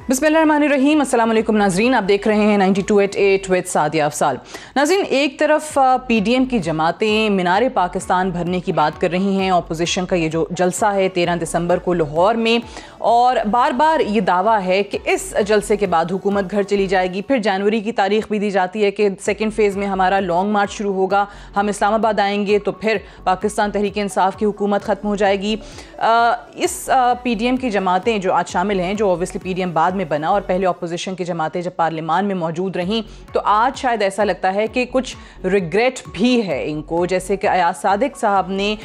बिस्मिल्लाहिर्रहमानिर्रहीम, अस्सलाम वालेकुम नाज़रीन। आप देख रहे हैं 92.8 विद सादिया अफसाल। नाज़रीन, एक तरफ पीडीएम की जमातें मीनार पाकिस्तान भरने की बात कर रही हैं। अपोजिशन का ये जो जलसा है 13 दिसंबर को लाहौर में, और बार बार ये दावा है कि इस जलसे के बाद हुकूमत घर चली जाएगी। फिर जनवरी की तारीख भी दी जाती है कि सेकेंड फेज़ में हमारा लॉन्ग मार्च शुरू होगा, हम इस्लामाबाद आएंगे तो फिर पाकिस्तान तहरीक इंसाफ की हुकूमत ख़त्म हो जाएगी। इस पीडीएम की जमातें जो आज शामिल हैं, जो ओबियसली पीडीएम बाद में बना और पहले अपोजिशन की जमातें जब पार्लियामान में मौजूद रहीं, तो आज शायद ऐसा लगता है कि कुछ रिग्रेट भी है इनको। जैसे कि अयाज सादिक साहब ने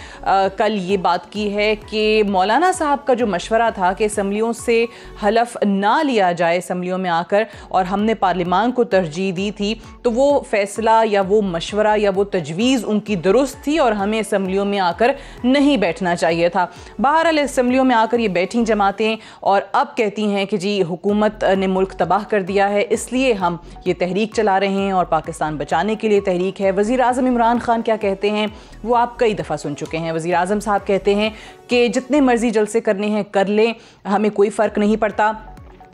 कल ये बात की है कि मौलाना साहब का जो मशवरा था कि असम्बलियों से हलफ ना लिया जाए असम्बलियों में आकर, और हमने पार्लियामान को तरजीह दी थी, तो वो फैसला या वो मशवरा या वो तजवीज़ उनकी दुरुस्त थी और हमें असम्बलियों में आकर नहीं बैठना चाहिए था। बहरहाल असम्बलियों में आकर ये बैठी जमातें और अब कहती हैं कि जी हुकूमत ने मुल्क तबाह कर दिया है, इसलिए हम ये तहरीक चला रहे हैं और पाकिस्तान बचाने के लिए तहरीक है। वज़ीर आज़म इमरान खान क्या कहते हैं वो आप कई दफ़ा सुन चुके हैं। वज़ीर आज़म साहब कहते हैं कि जितने मर्जी जलसे करने हैं कर लें, हमें कोई फ़र्क नहीं पड़ता।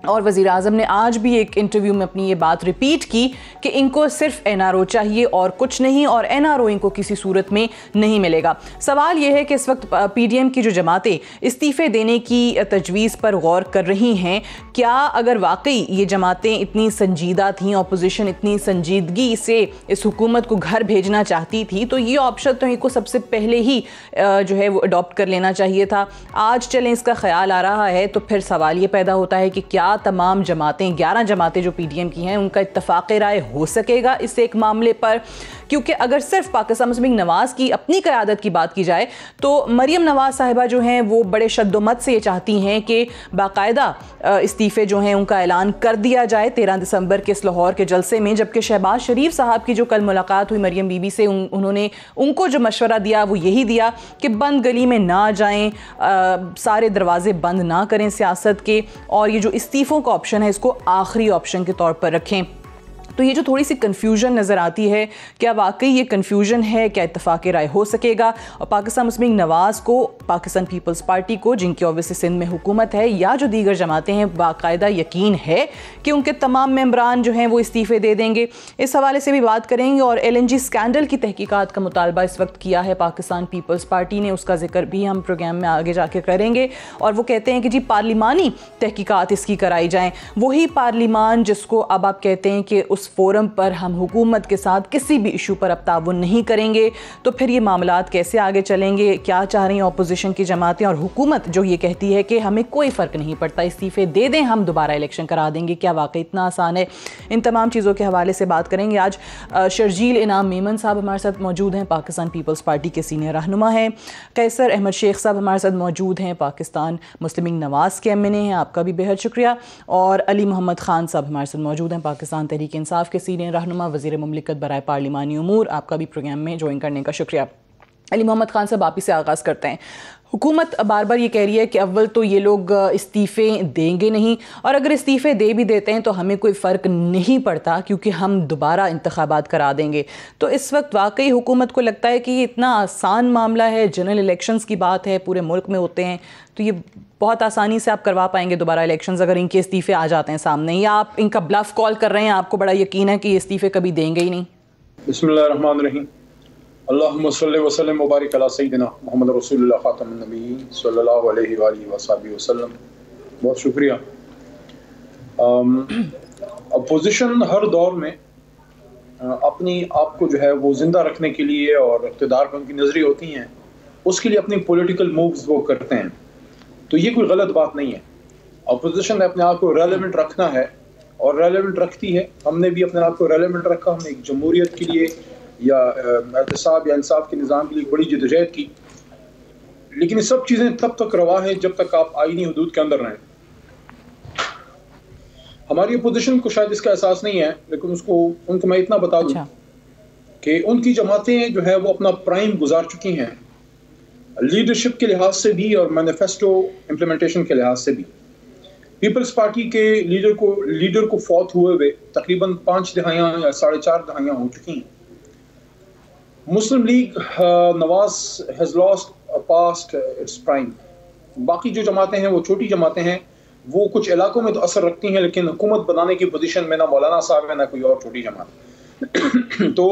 और वज़ीर आज़म ने आज भी एक इंटरव्यू में अपनी ये बात रिपीट की कि इनको सिर्फ एनआरओ चाहिए और कुछ नहीं, और एनआरओ इनको किसी सूरत में नहीं मिलेगा। सवाल ये है कि इस वक्त पीडीएम की जो जमातें इस्तीफ़े देने की तजवीज़ पर गौर कर रही हैं, क्या अगर वाकई ये जमातें इतनी संजीदा थीं, अपोजिशन इतनी संजीदगी से इस हुकूमत को घर भेजना चाहती थी, तो ये ऑप्शन तो इनको सबसे पहले ही जो है वो अडॉप्ट कर लेना चाहिए था। आज चलें इसका ख्याल आ रहा है तो फिर सवाल ये पैदा होता है कि क्या तमाम जमातें 11 जमातें जो पीडीएम की हैं उनका इत्तफाक़ राय हो सकेगा इस एक मामले पर? क्योंकि अगर सिर्फ पाकिस्तान मुस्लिम लीग नवाज़ की अपनी क़यादत की बात की जाए तो मरियम नवाज़ साहिबा जो हैं वो बड़े शद्दोमत से ये चाहती हैं कि बाकायदा इस्तीफ़े जो हैं उनका ऐलान कर दिया जाए 13 दिसंबर के इस लाहौर के जलसे में। जबकि शहबाज शरीफ साहब की जो कल मुलाकात हुई मरियम बीबी से, उन्होंने उनको जो मशवरा दिया वो यही दिया कि बंद गली में ना जाएं, सारे दरवाजे बंद ना करें सियासत के, और ये जो इस्तीफ़ों का ऑप्शन है इसको आखिरी ऑप्शन के तौर पर रखें। तो ये जो थोड़ी सी कन्फ्यूजन नज़र आती है, क्या वाकई ये कन्फ्यूजन है? क्या इत्तफाक़ राय हो सकेगा? और पाकिस्तान मुस्लिम लीग नवाज़ को, पाकिस्तान पीपल्स पार्टी को, जिनकी ऑब्वियसली सिंध में हुकूमत है, या जो दीगर जमातें हैं, बाकायदा यकीन है कि उनके तमाम मेंबरान जो हैं वो इस्तीफ़े दे देंगे? इस हवाले से भी बात करेंगे। और LNG स्कैंडल की तहकीकात का मुतालबा इस वक्त किया है पाकिस्तान पीपल्स पार्टी ने, उसका जिक्र भी हम प्रोग्राम में आगे जाके करेंगे। और वो कहते हैं कि जी पार्लिमानी तहकीकात इसकी कराई जाएँ, वही पार्लिमान जिसको अब आप कहते हैं कि उस फोरम पर हम हुकूमत के साथ किसी भी इशू पर अब ताउन नहीं करेंगे। तो फिर ये मामलात कैसे आगे चलेंगे? क्या चाह रही हैं अपोजिशन की जमातें और हुकूमत जो ये कहती है कि हमें कोई फ़र्क नहीं पड़ता, इस्तीफ़े दे दें, हम दोबारा इलेक्शन करा देंगे? क्या वाकई इतना आसान है? इन तमाम चीज़ों के हवाले से बात करेंगे। आज शर्जील इनाम मेमन साहब हमारे साथ मौजूद हैं, पाकिस्तान पीपल्स पार्टी के सीनियर रहनुमा हैं। कैसर अहमद शेख साहब हमारे साथ मौजूद हैं, पाकिस्तान मुस्लिम लीग नवाज़ के MNA हैं, आपका भी बेहद शुक्रिया। और अली मोहम्मद ख़ान साहब हमारे साथ मौजूद हैं, पाकिस्तान तहरीक इंसाफ के सीनियर रहनुमा, वज़ीर मुमलिकत बराए पार्लिमानी उमूर, आपका भी प्रोग्राम में ज्वाइन करने का शुक्रिया। अली मोहम्मद ख़ान साहब, आप ही से आगाज़ करते हैं। हुकूमत बार बार ये कह रही है कि अव्वल तो ये लोग इस्तीफ़े देंगे नहीं, और अगर इस्तीफ़े दे भी देते हैं तो हमें कोई फ़र्क नहीं पड़ता क्योंकि हम दोबारा इंतखाबात करा देंगे। तो इस वक्त वाकई हुकूमत को लगता है कि ये इतना आसान मामला है, जनरल इलेक्शंस की बात है, पूरे मुल्क में होते हैं, तो ये बहुत आसानी से आप करवा पाएंगे दोबारा इलेक्शंस अगर इनके इस्तीफ़े आ जाते हैं सामने? या आप इनका ब्लफ कॉल कर रहे हैं, आपको बड़ा यकीन है कि ये इस्तीफ़े कभी देंगे ही नहीं? बिस्मिल्लाहिर्रहमानिर्रहीम, अल्लाहुम्मा सल्लि व सल्लिम व बारिक अला सय्यिदिना मुहम्मद रसूलुल्लाह खातमुन नबिय्यीन सल्लल्लाहु अलैहि व सल्लम वसल्लम। बहुत शुक्रिया। अपोजिशन हर दौर में अपनी आप को जो है वो ज़िंदा रखने के लिए और इक़्तिदार पर उनकी नज़रें होती हैं, उसके लिए अपनी पॉलिटिकल मूव्स वो करते हैं। तो ये कोई गलत बात नहीं है। अपोजिशन ने अपने आप को रेलेवेंट रखना है और रेलेवेंट रखती है। हमने भी अपने आप को रेलेवेंट रखा। हमने एक जमहूरियत के लिए या एहतसाब या इंसाफ के निज़ाम के लिए बड़ी जदोजहद की, लेकिन ये सब चीज़ें तब तक रवा है जब तक आप आईनी हदूद के अंदर रहें। हमारी अपोजिशन को शायद इसका एहसास नहीं है, लेकिन उनको मैं इतना बता दूं कि उनकी जमातें जो है वो अपना प्राइम गुजार चुकी हैं, लीडरशिप के लिहाज से भी और मैनिफेस्टो इम्प्लीमेंटेशन के लिहाज से भी। पीपल्स पार्टी के लीडर को फौत हुए तकरीबन 5 दहाइयाँ या 4.5 दहाइयाँ हो चुकी हैं। Muslim League Nawaz has lost past its prime. बाकी जो जमातें हैं वो छोटी जमातें हैं, वो कुछ इलाकों में तो असर रखती हैं, लेकिन हुकूमत बनाने की पोजीशन में ना मौलाना साहब है ना कोई और छोटी जमात। तो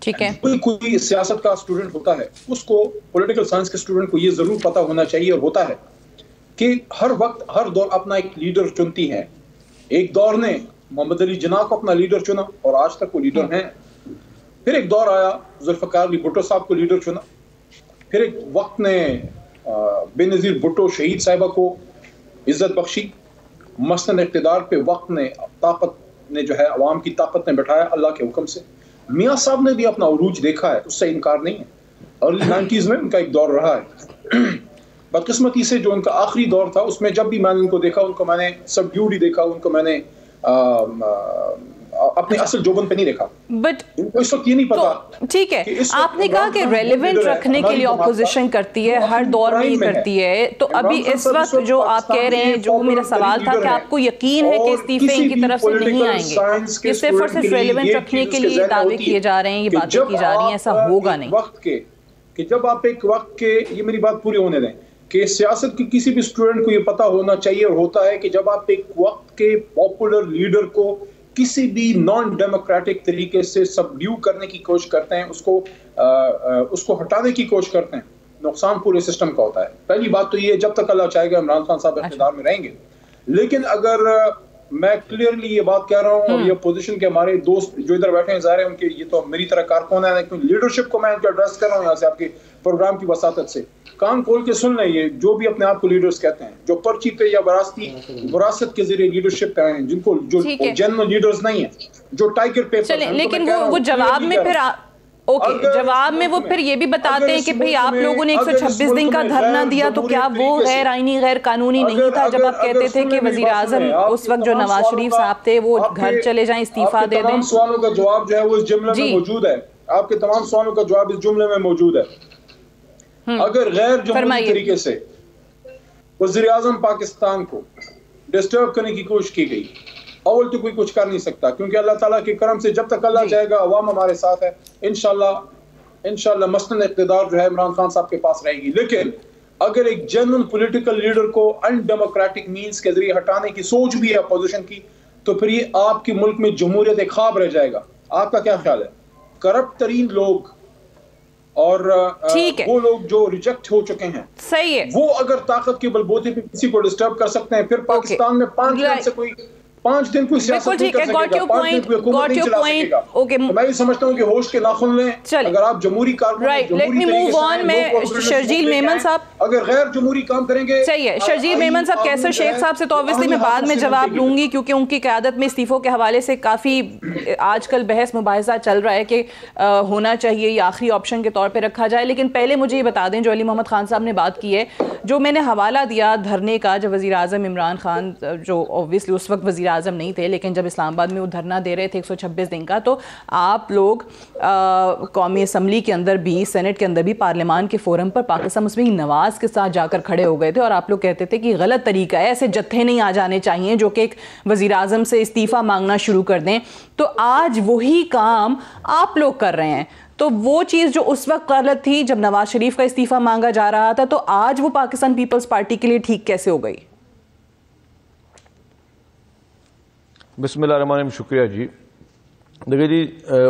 ठीक है, कोई सियासत का स्टूडेंट होता है, उसको पॉलिटिकल साइंस के स्टूडेंट को ये जरूर पता होना चाहिए और होता है कि हर वक्त हर दौर अपना एक लीडर चुनती है। एक दौर ने मोहम्मद अली जिन्ना को अपना लीडर चुना और आज तक वो लीडर हैं। फिर एक दौर आया, जुल्फ़िकार अली भुट्टो साहब को लीडर चुना। फिर एक वक्त ने बेनज़ीर भुट्टो शहीद साहिबा को इज्जत बख्शी। मसनद इक़्तिदार पे वक्त ने ताकत ने जो है अवाम की ताकत ने बैठाया अल्लाह के हुक्म से। मियाँ साहब ने भी अपना उरूज देखा है, उससे इनकार नहीं है। अर्ली 90s में उनका एक दौर रहा है। बदकिस्मती से जो उनका आखिरी दौर था उसमें जब भी मैंने उनको देखा, उनको मैंने सबड्यूड ही देखा, उनको मैंने अपने असल जोबन पे नहीं देखा। बट इस वक्त ये नहीं पता। तो ठीक है, आपने कहा कि रेलेवेंट रखने के लिए ऑपोजिशन करती है, हर दौर में ही करती है, तो अभी इस वक्त जो आप कह रहे हैं, जो मेरा सवाल था कि आपको यकीन है कि इस्तीफे इनकी तरफ से नहीं आएंगे, कि सिर्फ और सिर्फ रेलेवेंट रखने के लिए दावे किए जा रहे हैं, ये बातें की जा रही हैं, ऐसा होगा नहीं। वक्त के कि जब आप एक वक्त के, ये मेरी बात पूरी होने दें, कि सियासत की किसी भी स्टूडेंट को ये पता होना चाहिए और होता है कि जब आप एक वक्त के पॉपुलर लीडर को किसी भी नॉन डेमोक्रेटिक तरीके से सबड्यू करने की कोशिश करते हैं, उसको हटाने की कोशिश करते हैं, नुकसान पूरे सिस्टम का होता है। पहली बात तो ये, जब तक अल्लाह चाहेगा इमरान खान साहब इख्तियार में रहेंगे। लेकिन अगर मैं क्लियरली ये बात कह रहा हूँ, और ये पोजीशन के हमारे दोस्त जो इधर बैठे हैं ज़ाहिर है उनके, ये तो मेरी तरह कारकुन है, लेकिन लीडरशिप को मैं एड्रेस कर रहा हूँ यहाँ से आपके प्रोग्राम की वसातत से। कान खोल के सुन लें, ये जो भी अपने आप को लीडर्स कहते हैं, जो पर्ची पे या विरासत के जरिए लीडरशिप कर रहे हैं, जिनको जो जेन्युइन लीडर्स नहीं है, जो टाइगर पेपर, लेकिन वो जवाब में फिर जवाब में वो फिर ये भी बताते हैं कि भाई आप लोगों ने 126 दिन का धरना दिया, तो क्या वो गैर आईनी गैर कानूनी नहीं था जब आप कहते थे कि वजीर आजम उस वक्त जो नवाज शरीफ साहब थे वो घर चले जाएं, इस्तीफा दे दें? सवालों का जवाब जो है वो इस जुमले में मौजूद है। आपके तमाम सवालों का जवाब इस जुमले में मौजूद है। अगर गैर जमहूरी तरीके से वज़ीर आज़म पाकिस्तान को डिस्टर्ब करने की कोशिश की गई, अव्वल तो कोई कुछ कर नहीं सकता, क्योंकि अल्लाह ताला के करम से जब तक अल्लाह चाहेगा अवाम हमारे साथ है। इंशाल्लाह मसनद इक़्तिदार जो है इमरान खान साहब के पास रहेगी। लेकिन अगर एक जेन्युइन पॉलिटिकल लीडर को अनडेमोक्रेटिक मीन्स के जरिए हटाने की सोच भी है अपोजिशन की, तो फिर ये आपके मुल्क में जमहूरियत एक ख्वाब रह जाएगा। आपका क्या ख्याल है? करप्ट तरीन लोग और वो लोग जो रिजेक्ट हो चुके हैं, सही है, वो अगर ताकत के बलबूते पे किसी को डिस्टर्ब कर सकते हैं, फिर पाकिस्तान में 5 दिन कोई सियासत नहीं कर सकेगा, 5 दिन कोई हुकूमत नहीं चला सकेगा। ओके, मैं ये समझता हूँ कि होश के नाखून लें। अगर आप जमहूरी कारकुन, right, let me move on. मैं शर्जील मेमन साहब, अगर गैर जमहूरी काम करेंगे, सही है, शर्जील मेमन साहब, कैसर शेख साहब से तो ऑब्वियसली मैं बाद में जवाब लूंगी, क्योंकि उनकी क़यादत में इस्तीफों के हवाले से काफ़ी आजकल बहस मुबाहिसा चल रहा है कि होना चाहिए या आखिरी ऑप्शन के तौर पर रखा जाए। लेकिन पहले मुझे ये बता दें, जो अली मोहम्मद खान साहब ने बात की है, जो मैंने हवाला दिया धरने का, जब वज़ीर आज़म इमरान खान, जो ऑब्वियसली उस वक्त वज़ीर आज़म नहीं थे, लेकिन जब इस्लामाबाद में वो धरना दे रहे थे 126 दिन का, तो आप लोग कौमी असम्बली के अंदर भी, सेनेट के अंदर भी, पार्लियामान के फोरम पर पाकिस्तान मुस्लिम लीग नवाज के साथ जाकर खड़े हो गए थे, और आप लोग कहते थे कि गलत तरीका है, ऐसे जत्थे नहीं आ जाने चाहिए जो कि एक वज़ीर आज़म से इस्तीफ़ा मांगना शुरू कर दें। तो आज वही काम आप लोग कर रहे हैं। तो वो चीज़ जो उस वक्त गलत थी जब नवाज शरीफ का इस्तीफ़ा मांगा जा रहा था, तो आज वो पाकिस्तान पीपल्स पार्टी के लिए ठीक कैसे हो गई? बिस्मिल्लाहिर्रहमानिर्रहीम, शुक्रिया जी। देखिए जी,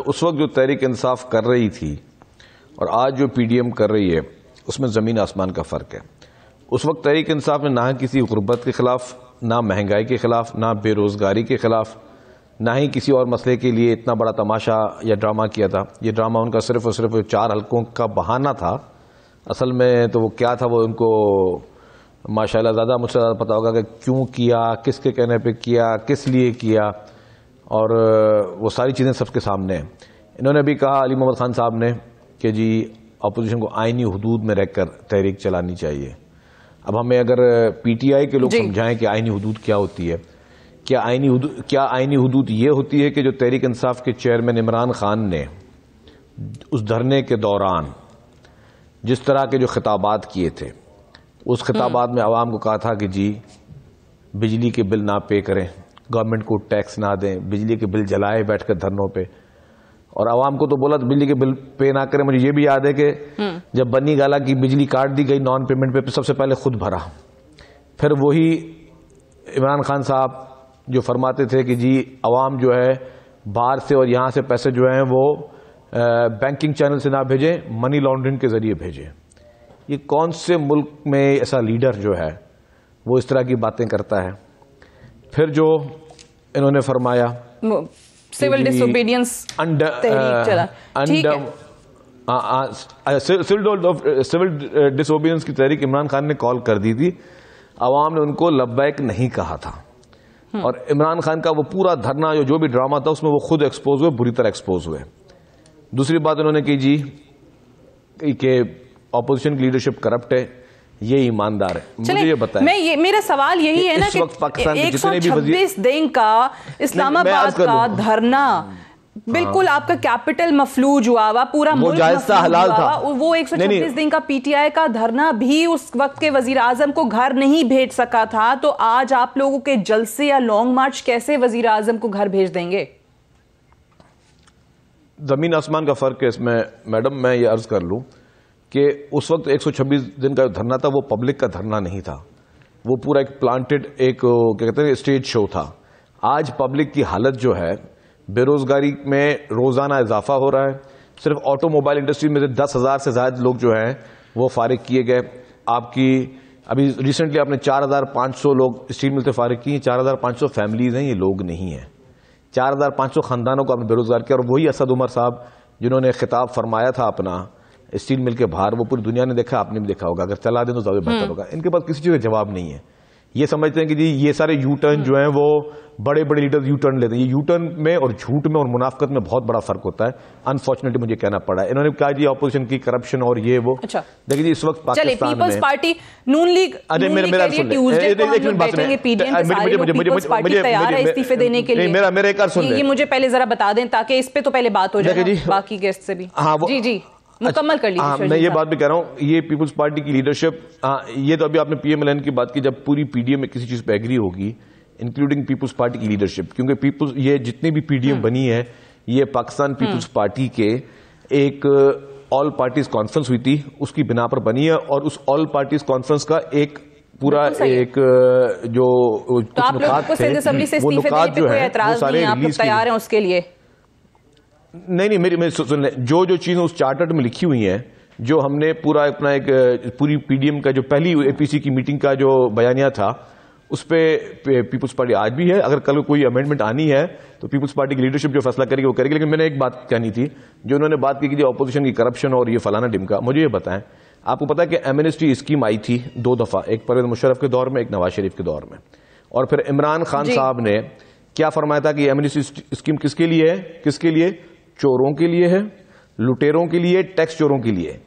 उस वक्त जो तहरीक इंसाफ कर रही थी और आज जो पीडीएम कर रही है, उसमें ज़मीन आसमान का फ़र्क है। उस वक्त तहरीक इंसाफ ने ना किसी गुर्बत के ख़िलाफ़, ना महंगाई के ख़िलाफ़, ना बेरोज़गारी के ख़िलाफ़, ना ही किसी और मसले के लिए इतना बड़ा तमाशा या ड्रामा किया था। ये ड्रामा उनका सिर्फ़ और सिर्फ 4 हल्कों का बहाना था। असल में तो वो क्या था, वो उनको माशाल्लाह ज़्यादा मुझसे ज़्यादा पता होगा कि क्यों किया, किसके कहने पे किया, किस लिए किया, और वो सारी चीज़ें सबके सामने हैं। इन्होंने भी कहा, अली मोहम्मद खान साहब ने, कि जी अपोजिशन को आइनी हुदूद में रहकर तहरीक चलानी चाहिए। अब हमें अगर पीटीआई के लोग समझाएं कि आइनी हुदूद क्या होती है, क्या आइनी हुदूद ये होती है कि जो तहरीक इंसाफ के चेयरमैन इमरान खान ने उस धरने के दौरान जिस तरह के जो खिताबात किए थे, उस खिताबात में आवाम को कहा था कि जी बिजली के बिल ना पे करें, गवर्नमेंट को टैक्स ना दें, बिजली के बिल जलाए बैठकर धरनों पे, और आवाम को तो बोला तो बिजली के बिल पे ना करें। मुझे ये भी याद है कि जब बन्नी गाला की बिजली काट दी गई नॉन पेमेंट पे, सबसे पहले खुद भरा, फिर वही इमरान खान साहब जो फरमाते थे कि जी अवाम जो है बाहर से और यहाँ से पैसे जो हैं वो बैंकिंग चैनल से ना भेजें, मनी लॉन्ड्रिंग के जरिए भेजें। ये कौन से मुल्क में ऐसा लीडर जो है वो इस तरह की बातें करता है? फिर जो इन्होंने फरमाया सिविल डिसोबीडियंस सिविल डिसोबीडियंस की तहरीक इमरान खान ने कॉल कर दी थी, अवाम ने उनको लब्बैक नहीं कहा था, और इमरान खान का वो पूरा धरना जो भी ड्रामा था उसमें वो खुद एक्सपोज हुए, बुरी तरह एक्सपोज हुए। दूसरी बात उन्होंने की जी कि ऑपोजिशन की लीडरशिप करप्ट है, ये ईमानदार है। मुझे ये बताएं, मेरा सवाल यही है ना कि 126 दिन का इस्लामाबाद का धरना, बिल्कुल आपका कैपिटल मफलूज हुआ हुआ, पूरा मुल्क हलाल था। वो 126 दिन का पीटीआई का धरना भी उस वक्त के वजीर आजम को घर नहीं भेज सका था, तो आज आप लोगों के जलसे या लॉन्ग मार्च कैसे वजीर आजम को घर भेज देंगे? जमीन आसमान का फर्क है इसमें मैडम। मैं ये अर्ज कर लूं कि उस वक्त 126 दिन का धरना था वो पब्लिक का धरना नहीं था, वो पूरा एक प्लांटेड एक क्या कहते हैं स्टेज शो था। आज पब्लिक की हालत जो है, बेरोजगारी में रोजाना इजाफा हो रहा है। सिर्फ ऑटोमोबाइल इंडस्ट्री में 10,000 से ज्यादा लोग जो हैं वो फारिग किए गए। आपकी अभी रिसेंटली आपने 4,500 लोग स्टील मिल से फारिग किए। 4,500 फैमिलीज हैं, ये लोग नहीं है। 4,500 खानदानों को आपने बेरोजगार किया। और वही असद उमर साहब जिन्होंने खिताब फरमाया था अपना स्टील मिल के बाहर, वो पूरी दुनिया ने देखा, आपने भी देखा होगा। अगर चला दें तो ज्यादा बेहतर होगा। इनके पास किसी चीज का जवाब नहीं है। ये समझते हैं कि जी ये सारे यू टर्न जो हैं वो बड़े बड़े लीडर यू टर्न लेते हैं। ये यू टर्न में और झूठ में और मुनाफकत में बहुत बड़ा फर्क होता है। अनफॉर्चुनेटली मुझे कहना पड़ा है। इन्होंने कहा जी ऑपोजिशन की करप्शन और ये वो। अच्छा देखिए जी इस वक्त पाकिस्तान में पीपल्स पार्टी नून लीग इस्तीफे देने के लिए। मेरा एक सुन ये मुझे पहले जरा बता दें ताकि इस पे तो पहले बात हो जाए बाकी गेस्ट से भी। जी जी मुकम्मल कर लीजिए। मैं ये बात भी कह रहा हूं, ये पीपल्स पार्टी की लीडरशिप, ये तो अभी आपने पीएमएलएन की बात की, जब पूरी पीडीएम में किसी चीज पे एग्री होगी इंक्लूडिंग पीपल्स पार्टी की लीडरशिप, क्योंकि पीपल्स ये जितनी भी पीडीएम बनी है ये पाकिस्तान पीपल्स पार्टी के एक ऑल पार्टीज कॉन्फ्रेंस हुई थी उसकी बिना पर बनी है। और उस ऑल पार्टीज कॉन्फ्रेंस का एक पूरा एक जो कुछ नुकात थे वो नुकात जो है वो सारे रिलीज तैयार हैं उसके लिए। नहीं मेरी सुन ले, जो चीजें उस चार्टर में लिखी हुई हैं, जो हमने पूरा अपना एक पूरी पीडीएम का जो पहली एपीसी की मीटिंग का जो बयानिया था उस पे पीपल्स पार्टी आज भी है। अगर कल कोई अमेंडमेंट आनी है तो पीपल्स पार्टी की लीडरशिप जो फैसला करेगी वो करेगी। लेकिन मैंने एक बात कहनी थी, जो उन्होंने बात की कि ऑपोजिशन की करप्शन और ये फलाना डिमका, मुझे ये बताएं, आपको पता है कि एमनेस्टी स्कीम आई थी 2 दफा, एक परवेज मुशर्रफ के दौर में, एक नवाज शरीफ के दौर में। और फिर इमरान खान साहब ने क्या फरमाया था कि एमनेस्टी स्कीम किसके लिए है? किसके लिए? चोरों के लिए है, लुटेरों के लिए, टैक्स चोरों के लिए।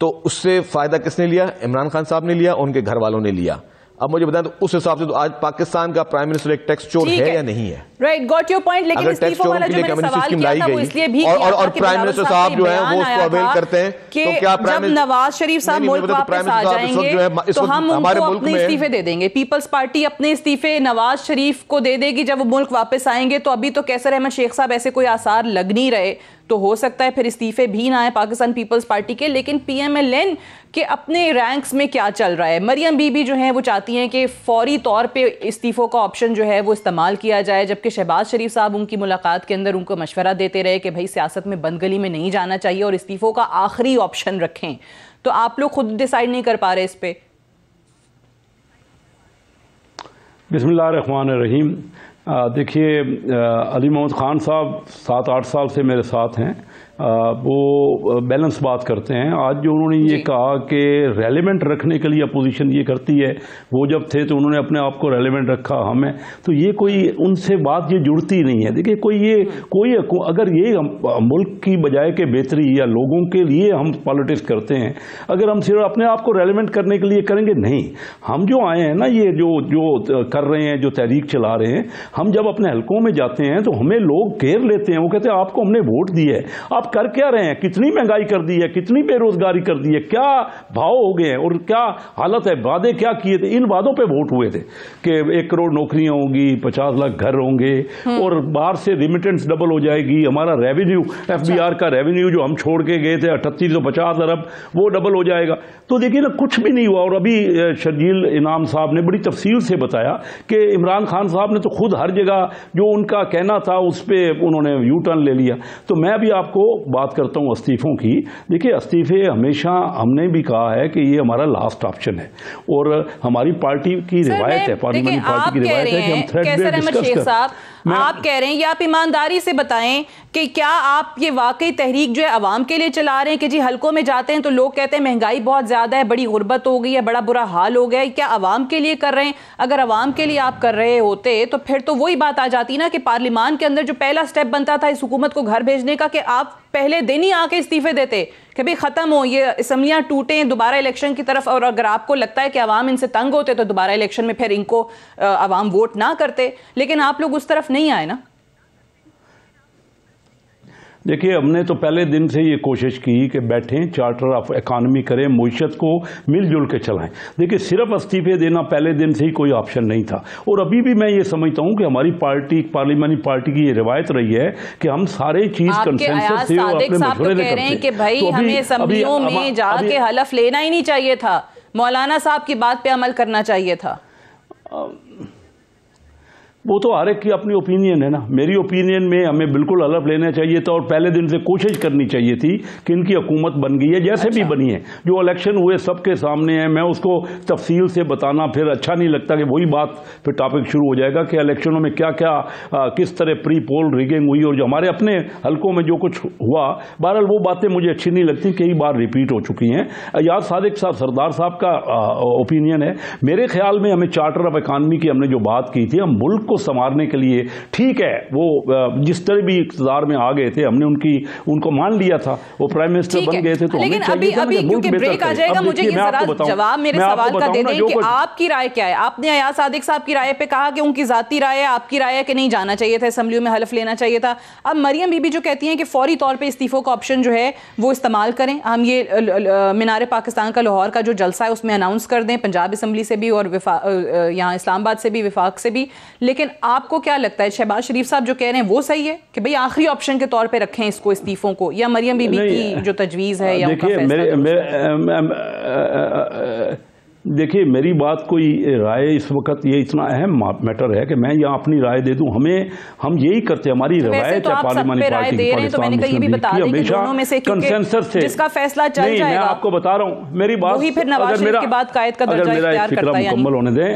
तो उससे फायदा किसने लिया? इमरान खान साहब ने लिया, उनके घर वालों ने लिया। अब मुझे बताएं तो उस हिसाब से तो आज पाकिस्तान का प्राइम मिनिस्टर एक टैक्स चोर है या नहीं है? Right, got your point. लेकिन इस्तीफों वाला जो मैंने सवाल किया था वो इसलिए भी और प्राइम मिनिस्टर साहब जो है वो उसको अवेल करते हैं तो क्या जब नवाज शरीफ साहब मुल्क वापस आ जाएंगे तो हम उनको अपने इस्तीफे दे देंगे। पीपल्स पार्टी अपने इस्तीफे नवाज शरीफ को दे देगी जब वो मुल्क वापस आएंगे। तो अभी तो कैसर अहमद शेख साहब ऐसे कोई आसार लग नहीं रहे, तो हो सकता है फिर इस्तीफे भी ना आए पाकिस्तान पीपल्स पार्टी के। लेकिन पीएमएलएन के अपने रैंक्स में क्या चल रहा है? मरियम बीबी जो है वो चाहती हैं कि फौरी तौर पे इस्तीफों का ऑप्शन जो है वो इस्तेमाल किया जाए, जबकि शहबाज शरीफ साहब उनकी मुलाकात के अंदर उनको मशवरा देते रहे कि भाई सियासत में बंदगली में नहीं जाना चाहिए और इस्तीफों का आखिरी ऑप्शन रखें। तो आप लोग खुद डिसाइड नहीं कर पा रहे इस पे? बिस्मिल्लाहिर्रहमानिर्रहीम। देखिए अली मोहम्मद खान साहब 7-8 साल से मेरे साथ हैं। वो बैलेंस बात करते हैं। आज जो उन्होंने ये कहा कि रेलेवेंट रखने के लिए अपोजिशन ये करती है, वो जब थे तो उन्होंने अपने आप को रेलेवेंट रखा हमें, तो ये कोई उनसे बात ये जुड़ती नहीं है। देखिए कोई अगर ये मुल्क की बजाय के बेहतरी या लोगों के लिए हम पॉलिटिक्स करते हैं, अगर हम सिर्फ अपने आप को रेलेवेंट करने के लिए करेंगे, नहीं। हम जो आए हैं ना, ये जो कर रहे हैं, जो तहरीक चला रहे हैं, हम जब अपने हलकों में जाते हैं तो हमें लोग घेर लेते हैं। वो कहते हैं आपको हमने वोट दिया है, आप कर क्या रहे हैं? कितनी महंगाई कर दी है, कितनी बेरोजगारी कर दी है, क्या भाव हो गए हैं और क्या हालत है। वादे क्या किए थे, इन वादों पे वोट हुए थे कि 1 करोड़ नौकरियां होंगी, 50 लाख घर होंगे और बाहर से रिमिटेंस डबल हो जाएगी, हमारा रेवेन्यू, FBR का रेवेन्यू जो हम छोड़ के गए थे 3850 अरब, वो डबल हो जाएगा। तो देखिए ना, कुछ भी नहीं हुआ। और अभी शर्जील इनाम साहब ने बड़ी तफसील से बताया कि इमरान खान साहब ने तो खुद हर जगह जो उनका कहना था उस पर उन्होंने यू टर्न ले लिया। तो मैं भी आपको बात करता हूं इस्तीफों की। देखिए, इस्तीफे हमेशा हमने भी कहा है कि ये हमारा लास्ट ऑप्शन है और हमारी पार्टी की रिवायत है, पार्लियामेंट्री पार्टी की रिवायत है कि हम थ्रेड बेस्ड डिस्कस करें। आप कह रहे हैं, ये आप ईमानदारी से बताएं कि क्या आप ये वाकई तहरीक जो है अवाम के लिए चला रहे हैं कि जी हलकों में जाते हैं तो लोग कहते हैं महंगाई बहुत ज्यादा है, बड़ी गुर्बत हो गई है, बड़ा बुरा हाल हो गया है, क्या अवाम के लिए कर रहे हैं? अगर अवाम के लिए आप कर रहे होते तो फिर तो वही बात आ जाती ना कि पार्लियामान के अंदर जो पहला स्टेप बनता था इस हुकूमत को घर भेजने का, कि आप पहले दिन ही आके इस्तीफे देते कि भाई खत्म हो, ये असम्बलियां टूटे, दोबारा इलेक्शन की तरफ। और अगर आपको लगता है कि अवाम इनसे तंग होते तो दोबारा इलेक्शन में फिर इनको अवाम वोट ना करते, लेकिन आप लोग उस तरफ नहीं आए ना। देखिए, हमने तो पहले दिन से ये कोशिश की कि बैठें, चार्टर ऑफ इकॉनमी करें, मुईशत को मिलजुल के चलाएं। देखिए, सिर्फ इस्तीफे देना पहले दिन से ही कोई ऑप्शन नहीं था। और अभी भी मैं ये समझता हूं कि हमारी पार्टी, पार्लियामेंट्री पार्टी की ये रिवायत रही है कि हम सारे चीज कंसेंसस से और अपने मशवरे कह रहे हैं कि भाई तो हमें असम्बलियों में जाके हलफ लेना ही नहीं चाहिए था, मौलाना साहब की बात पे अमल करना चाहिए था। वो तो हर एक की अपनी ओपिनियन है ना। मेरी ओपिनियन में हमें बिल्कुल हलफ लेना चाहिए था और पहले दिन से कोशिश करनी चाहिए थी कि इनकी हुकूमत बन गई है, जैसे भी बनी है। जो इलेक्शन हुए सबके सामने है, मैं उसको तफसील से बताना फिर अच्छा नहीं लगता कि वही बात फिर टॉपिक शुरू हो जाएगा कि इलेक्शनों में क्या क्या किस तरह प्री पोल रिगिंग हुई और जो हमारे अपने हलकों में जो कुछ हुआ। बहरहाल वो बातें मुझे अच्छी नहीं लगती, कई बार रिपीट हो चुकी हैं। याद सादिक साहब सरदार साहब का ओपिनियन है। मेरे ख्याल में हमें चार्टर ऑफ इकॉनमी की हमने जो बात की थी, हम मुल्क को संवारने के लिए, ठीक है, वो जिस तरह भी इक़्तिदार में आ गए थे हमने उनको मान लिया था, वो प्राइम मिनिस्टर बन गए थे। तो लेकिन अभी क्योंकि ब्रेक आ जाएगा, मुझे ये जरा जवाब मेरे सवाल का दे दें कि आपकी राय क्या है। आपने अयाज सादिक साहब की राय पे कहा कि उनकी जाती राय है, आपकी राय है कि नहीं जाना चाहिए था, असेंबलियों में हलफ लेना चाहिए था। अब मरियम बीबी जो कहती हैं कि फौरी तौर पर इस्तीफों का ऑप्शन जो है वो इस्तेमाल करें, हम ये मीनार पाकिस्तान का लाहौर का जो जलसा है उसमें अनाउंस कर दें, पंजाब असम्बली से भी और यहाँ इस्लामाबाद से भी, विफाक से भी। लेकिन आपको क्या लगता है, शहबाज शरीफ साहब जो कह रहे हैं वो सही है कि भाई आखिरी ऑप्शन के तौर पे रखें इसको, इस्तीफों को, या मरियम बीबी की जो तजवीज़ है या उनका फैसला? देखिए, मेरी बात कोई राय इस वक्त ये इतना अहम मैटर है कि मैं यहाँ अपनी राय दे दूं। हम यही करते हैं, हमारी रवायत है पार्लियामेंट्री पार्टी की, हमेशा कंसेंसस से जिसका फैसला चल जाएगा। मैं आपको बता रहा हूँ मेरी बात, वही फिर नवाज शरीफ के बाद कायद का दर्जा इख्तियार करता है। मुकम्मल होने दें,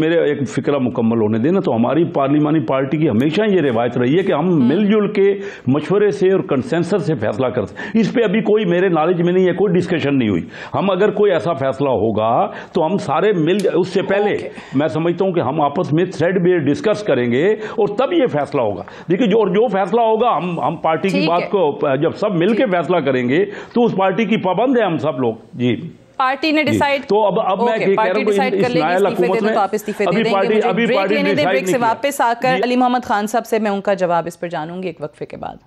मेरे एक फिक्रा मुकम्मल होने देना। तो हमारी पार्लियामेंट्री पार्टी की हमेशा ये रिवायत रही है कि हम मिलजुल के मशवरे से और कंसेंसस से फैसला करते हैं। इस पे अभी कोई मेरे नॉलेज में नहीं है, कोई डिस्कशन नहीं हुई। हम अगर कोई ऐसा फैसला होगा तो हम सारे मिल, उससे पहले मैं समझता हूं कि हम आपस में थ्रेड बेस्ड डिस्कस करेंगे और तब ये फैसला होगा। देखिए, जो फैसला होगा हम पार्टी की बात को जब सब मिलके फैसला करेंगे तो उस पार्टी की पाबंद है हम सब लोग। जी, पार्टी ने डिसाइड, तो अब मैं कह रहा हूं इस नायल हुकूमत में आप इस्तीफे दे देंगे। अभी पार्टी ने ब्रेक से वापस आकर अली मोहम्मद खान साहब से मैं उनका जवाब इस पर जानूंगी एक वक्फे के बाद।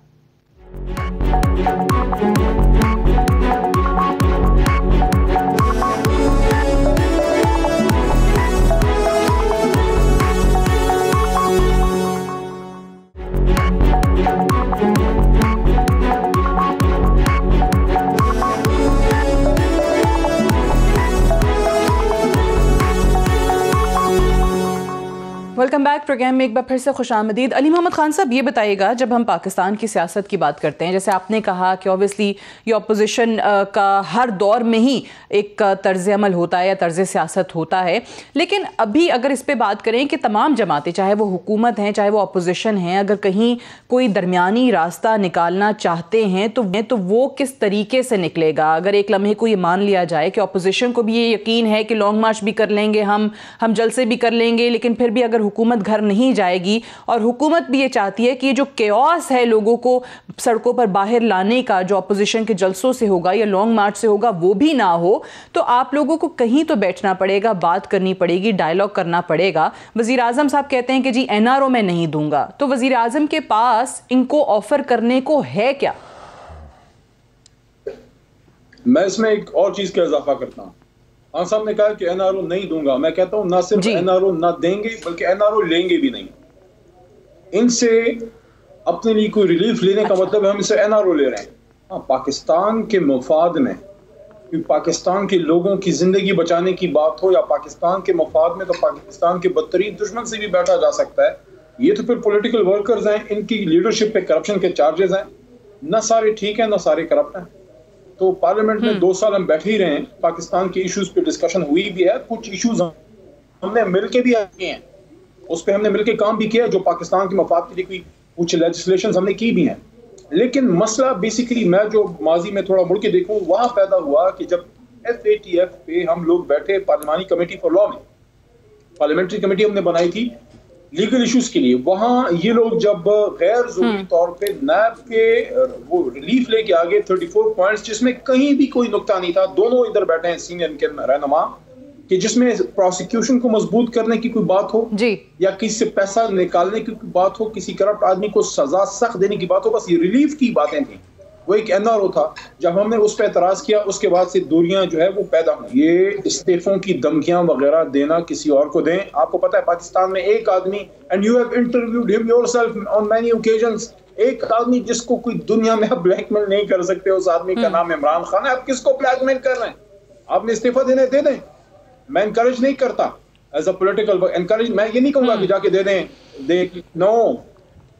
Welcome back. प्रोग्राम में एक बार फिर से खुशामदीद। अली मोहम्मद खान साहब, ये बताइएगा, जब हम पाकिस्तान की सियासत की बात करते हैं, जैसे आपने कहा कि ऑब्वियसली ये अपोजिशन का हर दौर में ही एक तर्ज अमल होता है या तर्ज सियासत होता है, लेकिन अभी अगर इस पे बात करें कि तमाम जमातें, चाहे वो हुकूमत हैं चाहे वो अपोजिशन हैं, अगर कहीं कोई दरमियानी रास्ता निकालना चाहते हैं तो वो किस तरीके से निकलेगा? अगर एक लम्हे को ये मान लिया जाए कि अपोजिशन को भी ये यकीन है कि लॉन्ग मार्च भी कर लेंगे, हम जलसे भी कर लेंगे, लेकिन फिर भी अगर हुकूमत घर नहीं जाएगी और हुकूमत भी ये चाहती है कि ये जो केओस है लोगों को सड़कों पर बाहर लाने का, जो अपोजिशन के जलसों से होगा या लॉन्ग मार्च से होगा, वो भी ना हो, तो आप लोगों को कहीं तो बैठना पड़ेगा, बात करनी पड़ेगी, डायलॉग करना पड़ेगा। वजीर आजम साहब कहते हैं कि जी एनआरओ मैं नहीं दूंगा, तो वजीर आजम के पास इनको ऑफर करने को है क्या? मैं इसमें एक और चीज का इजाफा करता हूँ। खान साहब ने कहा कि एनआरओ नहीं दूंगा, मैं कहता हूँ ना सिर्फ एनआरओ ना देंगे बल्कि एनआरओ लेंगे भी नहीं। इनसे अपने लिए कोई रिलीफ लेने का मतलब हम इसे एनआरओ ले रहे हैं। हाँ, पाकिस्तान के मफाद में, पाकिस्तान के लोगों की जिंदगी बचाने की बात हो या पाकिस्तान के मफाद में, तो पाकिस्तान के बदतरीन दुश्मन से भी बैठा जा सकता है। ये तो फिर पॉलिटिकल वर्कर्स हैं, इनकी लीडरशिप पे करप्शन के चार्जेस हैं। न सारे ठीक हैं, न सारे करप्ट हैं। तो पार्लियामेंट में 2 साल हम बैठे ही रहे हैं, पाकिस्तान के इश्यूज पे डिस्कशन हुई भी है, कुछ इश्यूज हमने मिलके भी किए हैं, उस पर हमने मिलके काम भी किया, जो पाकिस्तान के मफाद के लिए कोई कुछ लेजिस्लेशन हमने की भी हैं। लेकिन मसला बेसिकली मैं जो माजी में थोड़ा मुड़ के देखूं, वहां पैदा हुआ कि जब FATF पे हम लोग बैठे, पार्लियामानी कमेटी फॉर लॉ में, पार्लियामेंट्री कमेटी हमने बनाई थी लीगल इश्यूज के लिए, वहां ये लोग जब गैर जरूरी तौर पे नैब के वो रिलीफ लेके आ गए 34 पॉइंट्स, जिसमें कहीं भी कोई नुक्ता नहीं था। दोनों इधर बैठे हैं सीनियर के रहनुमा, कि जिसमें प्रोसिक्यूशन को मजबूत करने की कोई बात हो जी, या किसी से पैसा निकालने की कोई बात हो, किसी करप्ट आदमी को सजा सख्त देने की बात हो, बस ये रिलीफ की बातें थी। वो एक एनआरओ था। जब हमने उस पर एतराज किया, उसके बाद से दूरियां जो है वो पैदा हुई। ये इस्तीफों की धमकियां वगैरह देना किसी और को दें। आपको पता है पाकिस्तान में एक आदमी, and you have interviewed him yourself on many occasions, एक आदमी जिसको कोई दुनिया में आप ब्लैकमेल नहीं कर सकते, उस आदमी का नाम इमरान खान है। आप किसको ब्लैकमेल कर रहे हैं? आपने इस्तीफा देने दे दें। मैं इनकरेज नहीं करता एज अ पोलिटिकल एनकरेज, मैं ये नहीं कहूंगा कि जाके दे दें, नो।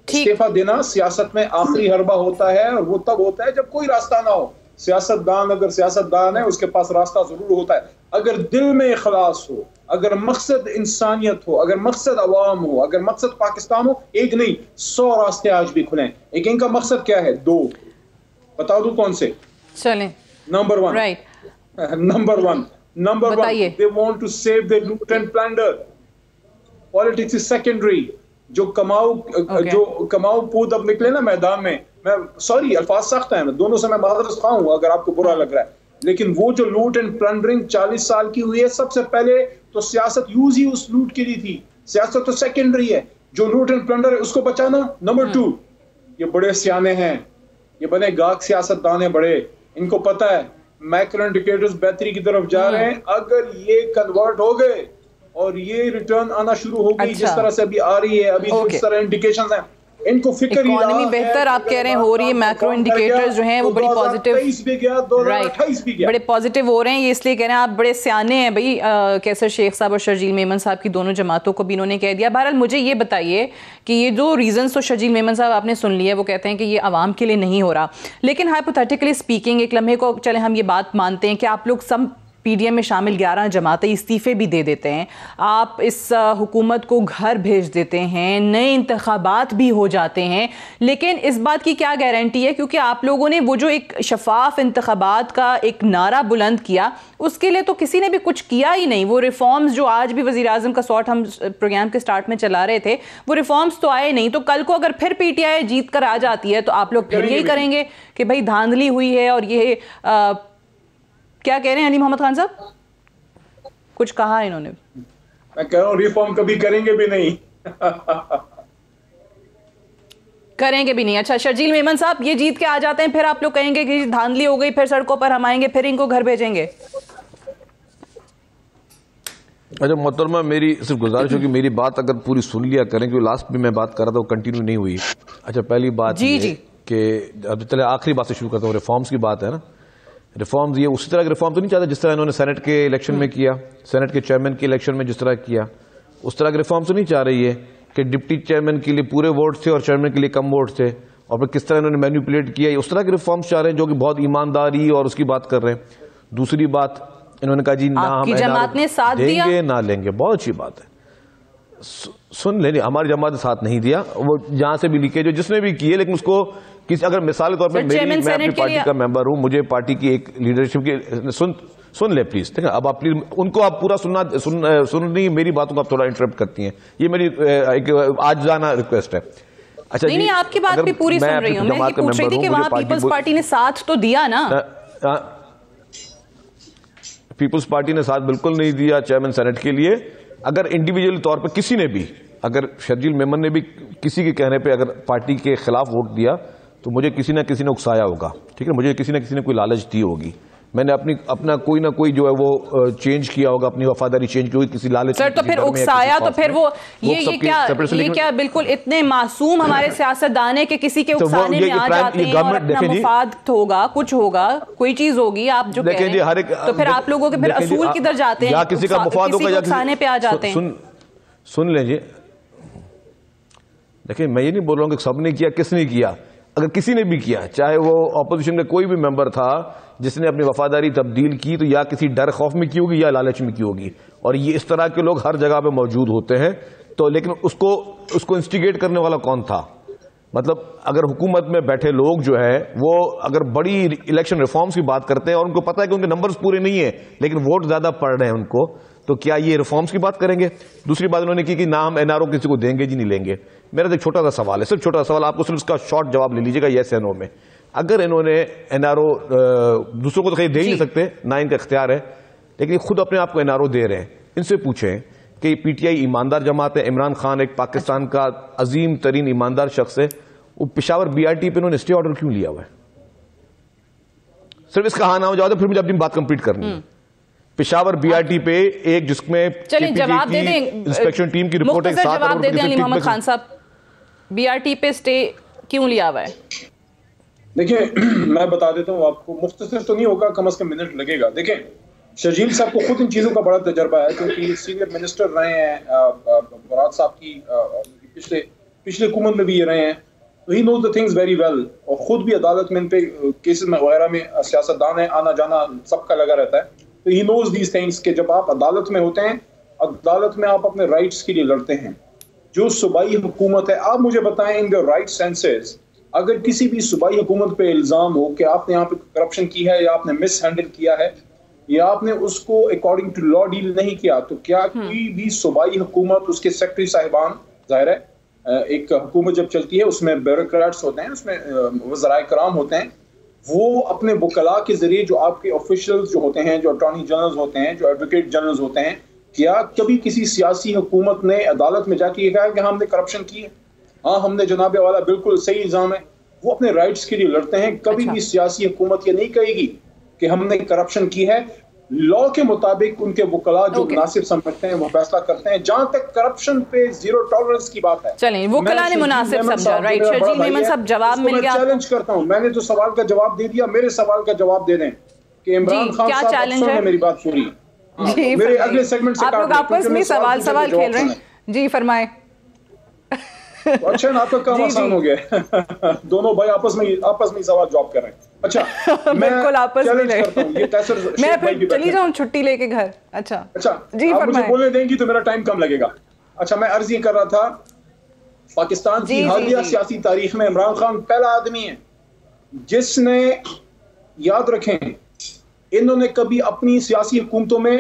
इस्तीफा देना सियासत में आखिरी हरबा होता है, और वो तब होता है जब कोई रास्ता ना हो। सियासतदान अगर सियासतदान है, उसके पास रास्ता जरूर होता है, अगर दिल में इखलास हो, अगर मकसद इंसानियत हो, अगर मकसद अवाम हो, अगर मकसद पाकिस्तान हो। एक नहीं 100 रास्ते आज भी खुले हैं। एक इनका मकसद क्या है? 2 बता दूं कौन से? चलें। Number 1, right, number 1 they want to save the loot and plunder. Politics is secondary. जो कमाऊ पूत अब निकले ना मैदान में, मैं सॉरी अल्फाज सख्त हैं, दोनों से मैं माजरत खा हूं अगर आपको बुरा लग रहा है, लेकिन वो जो लूट एंड प्लंडरिंग 40 साल की हुई है, सबसे पहले तो सियासत यूज ही उस लूट के लिए थी। सियासत तो सेकेंडरी है। जो लूट एंड प्लंडर है उसको बचाना नंबर 2। ये बड़े सियाने हैं, ये बने गाक सियासतदान है बड़े, इनको पता है मैक्रो इंडिकेटर्स बेहतरी की तरफ जा रहे हैं। अगर ये कन्वर्ट हो गए और ये रिटर्न आना शुरू हो गई, जिस तरह से अभी आ रही है, अभी जिस तरह इंडिकेशंस हैं, इनको फिक्र ही इकोनॉमी बेहतर आप कह रहे हैं हो रही है, मैक्रो इंडिकेटर्स जो हैं वो बड़ी पॉजिटिव, 2023 भी गया, 2028 भी गया, बड़े पॉजिटिव हो रहे हैं। ये इसलिए कह रहे हैं आप बड़े सियाने हैं भाई। कैसर शेख साहब और शर्जील मेमन साहब की दोनों जमातों को भी इन्होंने कह दिया। बहरहाल मुझे ये बताइए कि ये जो रीजंस तो शर्जील मेमन साहब आपने सुन लिया, वो कहते हैं कि ये आवाम के लिए नहीं हो रहा, लेकिन हाइपोथेटिकली स्पीकिंग एक लम्हे को चले हम ये बात मानते हैं कि आप लोग सब पीडीएम में शामिल 11 जमातें इस्तीफे भी दे देते हैं, आप इस हुकूमत को घर भेज देते हैं, नए इंतखाबात भी हो जाते हैं, लेकिन इस बात की क्या गारंटी है? क्योंकि आप लोगों ने वो जो एक शफाफ इंतखाबात का एक नारा बुलंद किया, उसके लिए तो किसी ने भी कुछ किया ही नहीं। वो रिफॉर्म्स जो आज भी वज़ीर आज़म का शॉट हम प्रोग्राम के स्टार्ट में चला रहे थे, वो रिफॉर्म्स तो आए नहीं। तो कल को अगर फिर पीटीआई जीत कर आ जाती है तो आप लोग फिर यही करेंगे कि भाई धांधली हुई है। और ये क्या कह रहे हैं अली मोहम्मद खान साहब? कुछ कहा है इन्होंने? मैं कह रहा हूं रिफॉर्म कभी करेंगे भी नहीं। करेंगे भी नहीं। अच्छा शर्जील मेमन साहब, ये जीत के आ जाते हैं, फिर आप लोग कहेंगे कि धांधली हो गई, फिर सड़कों पर हम आएंगे, फिर इनको घर भेजेंगे? अच्छा मोहतरमा, मेरी सिर्फ गुजारिश हो कि मेरी बात अगर पूरी सुन लिया करें, क्योंकि लास्ट में मैं बात कर रहा था वो कंटिन्यू नहीं हुई। अच्छा पहली बात जी कि अब चले आखिरी बात से शुरू करता हूँ। रिफॉर्म्स की बात है ना, रिफॉर्म्स ये उसी तरह के रिफॉर्म तो नहीं चाहता जिस तरह इन्होंने सेनेट के इलेक्शन में किया, सेनेट के चेयरमैन के इलेक्शन में जिस तरह किया, उस तरह के रिफॉर्म तो नहीं चाह रही है कि डिप्टी चेयरमैन के लिए पूरे वोट थे और चेयरमैन के लिए कम वोट थे, और फिर किस तरह इन्होंने मैनिपुलेट किया। उस तरह के रिफॉर्म्स चाह रहे हैं जो कि बहुत ईमानदारी और उसकी बात कर रहे हैं। दूसरी बात, इन्होंने कहा जी ना हम जमात ने साथ दिया, देंगे ना लेंगे, बहुत अच्छी बात है, सुन लेंगे। हमारी जमात ने साथ नहीं दिया, वो जहां से भी लीकेज हो जिसने भी किए, लेकिन उसको किसी, अगर मिसाल के तौर पर मैं अपनी पार्टी का मेंबर हूं, मुझे पार्टी की एक लीडरशिप की सुन ले प्लीज, ठीक है? अब आप प्लीज उनको आप पूरा सुन नहीं, मेरी बातों को आप थोड़ा इंटरप्ट करती हैं, ये मेरी एक आज जाना रिक्वेस्ट है। अच्छा नहीं, आपकी बात भी पूरी सुन रही हूँ, मैं ये पूछ रही थी कि वहां पीपल्स पार्टी ने साथ तो दिया ना। पीपल्स पार्टी ने साथ बिल्कुल नहीं दिया चेयरमैन सेनेट के लिए। अगर इंडिविजुअल तौर पर किसी ने भी, अगर शर्जील मेमन ने भी किसी के कहने पे अगर पार्टी के खिलाफ वोट दिया तो मुझे किसी ना किसी ने उकसाया होगा, ठीक है? मुझे किसी ना किसी ने कोई लालच दी होगी, मैंने अपना कोई ना कोई जो है वो चेंज किया होगा, अपनी वफादारी चेंज की होगी किसी लालच। सर तो फिर उकसाया तो फिर वो ये क्या बिल्कुल इतने मासूम हमारे सियासतदान है कि किसी के उकसाने में आ जाते हैं और अपना मुफाद होगा, कुछ होगा, कोई चीज होगी, आप जो कह रहे हैं, तो फिर आप लोगों के फिर असूल किधर जाते हैं? या किसी का मुफाद होगा या उकसाने पे आ जाते हैं। सुन लीजिए, देखिए मैं ये नहीं बोल रहा हूँ कि सबने किया, किसने किया। अगर किसी ने भी किया, चाहे वो ऑपोजिशन में कोई भी मेंबर था जिसने अपनी वफादारी तब्दील की, तो या किसी डर खौफ में की होगी या लालच में की होगी, और ये इस तरह के लोग हर जगह पे मौजूद होते हैं। तो लेकिन उसको इंस्टिगेट करने वाला कौन था? मतलब अगर हुकूमत में बैठे लोग जो है वो अगर बड़ी इलेक्शन रिफॉर्म्स की बात करते हैं और उनको पता है कि उनके नंबर्स पूरे नहीं है लेकिन वोट ज्यादा पड़ रहे हैं उनको, तो क्या ये रिफॉर्म्स की बात करेंगे? दूसरी बात उन्होंने की कि ना हम एनआरओ किसी को देंगे जी नहीं लेंगे। मेरा तो एक छोटा सा सवाल है, सिर्फ छोटा सा सवाल, आपको सिर्फ इसका शॉर्ट जवाब ले लीजिएगा येस या नो में। अगर इन्होंने एनआरओ दूसरों को तो कहीं दे ही नहीं सकते, ना इनका इख्तियार है, लेकिन खुद अपने आप को एनआरओ दे रहे हैं, इनसे पूछें कि पीटीआई ईमानदार जमात है, इमरान खान एक पाकिस्तान का अजीम तरीन ईमानदार शख्स है, वो पेशावर बीआरटी पे उन्होंने स्टे ऑर्डर क्यों लिया हुआ है? सिर्फ इसका हाँ ना हो जाओ, फिर मुझे अपनी बात कंप्लीट करनी है। पेशावर बीआरटी पे एक जिसमें जवाब दे दें, इंस्पेक्शन टीम की रिपोर्ट है, जवाब दे दें अली मोहम्मद खान साहब, बीआरटी पे स्टे क्यों लिया हुआ है? देखिए मैं बता देता हूँ आपको, मुख्तसर तो नहीं होगा, कम से कम मिनट लगेगा। देखिए शर्जील साहब को खुद इन चीज़ों का बड़ा तजर्बा है क्योंकि सीनियर मिनिस्टर रहे हैं मुराद साहब की पिछले हुकूमत में भी ये रहे हैं, तो he knows the things very well, और खुद भी अदालत में इन पे केसेस में वगैरह में सियासतदान है, आना जाना सबका लगा रहता है, तो ही नोज दीज थिंग्स कि जब आप अदालत में होते हैं, अदालत में आप अपने राइट्स के लिए लड़ते हैं। जो सूबाई हुकूमत है, आप मुझे बताएं इन द राइट सेंसेस, अगर किसी भी सूबाई हुकूमत पे इल्ज़ाम हो कि आपने यहाँ पे करप्शन की है या आपने मिस हैंडल किया है या आपने उसको अकॉर्डिंग टू लॉ डील नहीं किया, तो क्या कोई भी सूबाई हुकूमत, उसके सेक्रेटरी साहिबान, जाहिर है एक हुकूमत जब चलती है उसमें ब्यूरोक्रेट्स होते हैं, उसमें वज़राए कराम होते हैं, वो अपने वकला के जरिए जो आपके ऑफिशियल्स जो होते हैं, जो अटॉर्नी जनरल होते हैं, जो एडवोकेट जनरल होते हैं, क्या कभी किसी सियासी हुकूमत ने अदालत में जाके कहा कि हमने करप्शन की है? हाँ हमने, जनाबे वाला बिल्कुल सही इल्जाम है। वो अपने राइट्स के लिए लड़ते हैं। कभी भी सियासी हुकूमत ये नहीं कहेगी कि हमने करप्शन की है। लॉ के मुताबिक उनके वकला जो मुनासिब समझते हैं वो फैसला करते हैं। जहां तक करप्शन पे जीरो टॉलरेंस की बात है, चलें वकला ने मुनासिब समझा, राइट? शर्जील मेमन साहब जवाब मिल गया। चैलेंज करता हूं, मैंने जो सवाल का जवाब दे दिया, मेरे सवाल का जवाब दे दें कि इमरान खान साहब सुने मेरी बात पूरी। मेरे अगले सेगमेंट से आप लोग आपस में सवाल खेल रहे हैं जी, फरमाएं। तो अच्छा ना, आपका काम आसान हो गया। दोनों भाई आपस में सवाल जवाब कर रहे हैं। अच्छा बिल्कुल आपस में नहीं, मैं फिर चली जाऊं छुट्टी लेके घर। अच्छा जी, आप मुझे बोलने देंगी तो मेरा टाइम कम लगेगा। अच्छा, मैं अर्ज ये कर रहा था, पाकिस्तान की हालिया सियासी तारीख में इमरान खान पहला आदमी है जिसने, याद रखें, इन्होंने कभी अपनी सियासी हुकूमतों में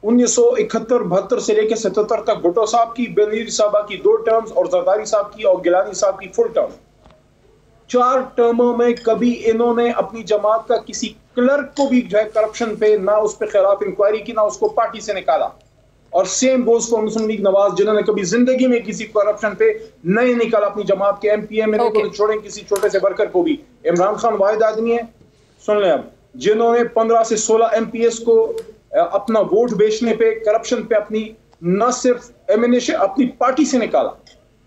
1971-72 से लेकर 77 तक भुट्टो साहब की, बेनजीर साहबा की 2 टर्म्स और जरदारी साहब की और गिलानी साहब की फुल टर्म, 4 टर्मों में कभी इन्होंने अपनी जमात का किसी क्लर्क को भी जो है करप्शन पे, ना उस पे खिलाफ इंक्वायरी की, ना उसको पार्टी से निकाला। और same goes for Muslim League Nawaz, जिन्होंने कभी जिंदगी में किसी करप्शन पे नहीं निकाला अपनी जमात के एमपीएम में, तो छोड़ें किसी छोटे से वर्कर को भी। इमरान खान वाहिद आदमी है, सुन लें अब, जिन्होंने 15 से 16 एमपीएस को अपना वोट बेचने पे, करप्शन पे अपनी न सिर्फ एमिनेशन अपनी पार्टी से निकाला,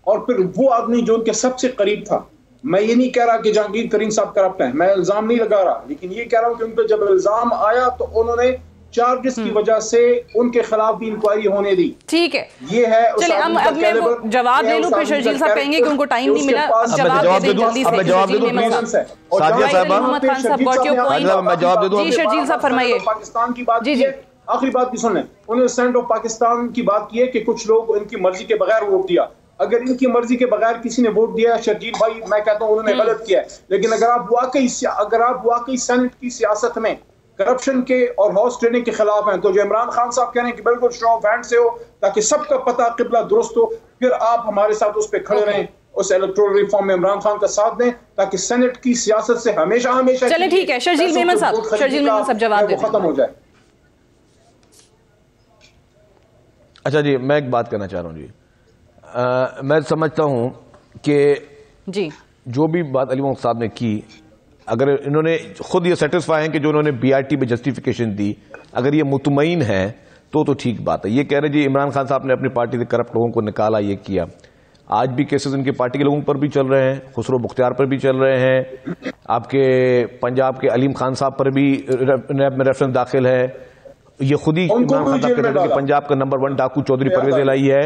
और फिर वो आदमी जो उनके सबसे करीब था। मैं ये नहीं कह रहा कि जहांगीर तरीन साहब करप्ट हैं, मैं इल्जाम नहीं लगा रहा, लेकिन ये कह रहा हूं कि उन पर जब इल्जाम आया तो उन्होंने चार्जेस की वजह से उनके खिलाफ भी इंक्वायरी होने दी। ठीक है, ये है। चलिए अब मैं वो जवाब ले लूं, फिर शर्जील साहब कहेंगे कि उनको टाइम नहीं मिला। जवाब दे दूं, मैं जवाब दे दूं प्लीज। सादिया साहबा, मोहम्मद खान साहब गॉट योर पॉइंट। मैं जवाब दे दूं जी शर्जील साहब फरमाइए। पाकिस्तान की बात जी, आखिरी बात भी सुन लें। उन्होंने सेनेट ऑफ पाकिस्तान की बात की है कि कुछ लोग इनकी मर्जी के बगैर वोट दिया। अगर इनकी मर्जी के बगैर किसी ने वोट दिया, शर्जील भाई, मैं कहता हूं उन्होंने गलत किया है। लेकिन अगर आप वाकई सेनेट की सियासत में करप्शन के और हॉर्स ट्रेडिंग के खिलाफ हैं। तो जो इमरान खान साहब कह रहे हैं कि बिल्कुल शो ऑफ हैंड से हो ताकि सबका पता किबला दुरुस्त हो, फिर आप हमारे साथ उस पर खड़े रहें, उस इलेक्टोरल रिफॉर्म में इमरान खान का साथ दें ताकि सेनेट की सियासत से हमेशा हमेशा चले ठीक है शर्जील मेमन साहब जवाब दें, खत्म हो जाए। अच्छा जी, मैं एक बात करना चाह रहा हूं जी। मैं समझता हूं कि जी जो भी बात अली मोहम्मद साहब ने की, अगर इन्होंने खुद ये सेटिस्फाई है कि जो उन्होंने बीआरटी में जस्टिफिकेशन दी, अगर ये मुतमईन है तो ठीक बात है। ये कह रहे जी इमरान खान साहब ने अपनी पार्टी से करप्ट लोगों को निकाला, ये किया। आज भी केसेस उनकी पार्टी के लोगों पर भी चल रहे हैं, खुसरो मुख्तियार पर भी चल रहे हैं, आपके पंजाब के अलीम खान साहब पर भी नैब में रेफरेंस दाखिल है। ये खुद ही इमरान खान साहब कहते हैं कि पंजाब का नंबर 1 डाकू चौधरी परवेज इलाही है।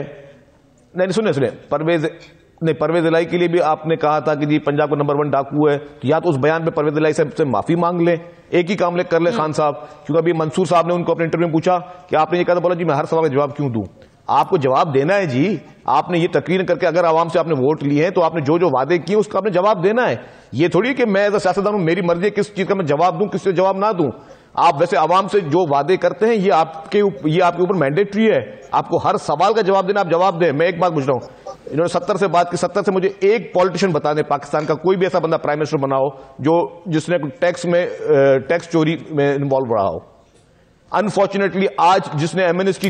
नहीं सुने परवेज इलाही के लिए भी आपने कहा था कि जी पंजाब का नंबर 1 डाकू है, तो या तो उस बयान पे परवेज इलाही से माफी मांग ले, एक ही काम कर ले खान साहब। क्योंकि अभी मंसूर साहब ने उनको अपने इंटरव्यू में पूछा कि आपने ये कहा था, बोला जी मैं हर सवाल का जवाब क्यों दूं। आपको जवाब देना है जी, आपने ये तकरीर करके अगर आवाम से आपने वोट लिए हैं तो आपने जो जो वादे किए उसका आपने जवाब देना है। ये थोड़ी कि मैं एज अ सियासतदान हूं, मेरी मर्जी है किस चीज का मैं जवाब दूं, किस जवाब ना दूं। आप वैसे आवाम से जो वादे करते हैं ये आपके ऊपर मैंडेटरी है, आपको हर सवाल का जवाब देना, आप जवाब दें। मैं एक बात पूछ रहा हूं, इन्होंने 70 से बात की, 70 से मुझे एक पॉलिटिशियन बता दें पाकिस्तान का, कोई भी ऐसा बंदा प्राइम मिनिस्टर बना हो जिसने टैक्स चोरी में इन्वॉल्व रहा हो। अनफॉर्चुनेटली आज जिसने एमनेस्टी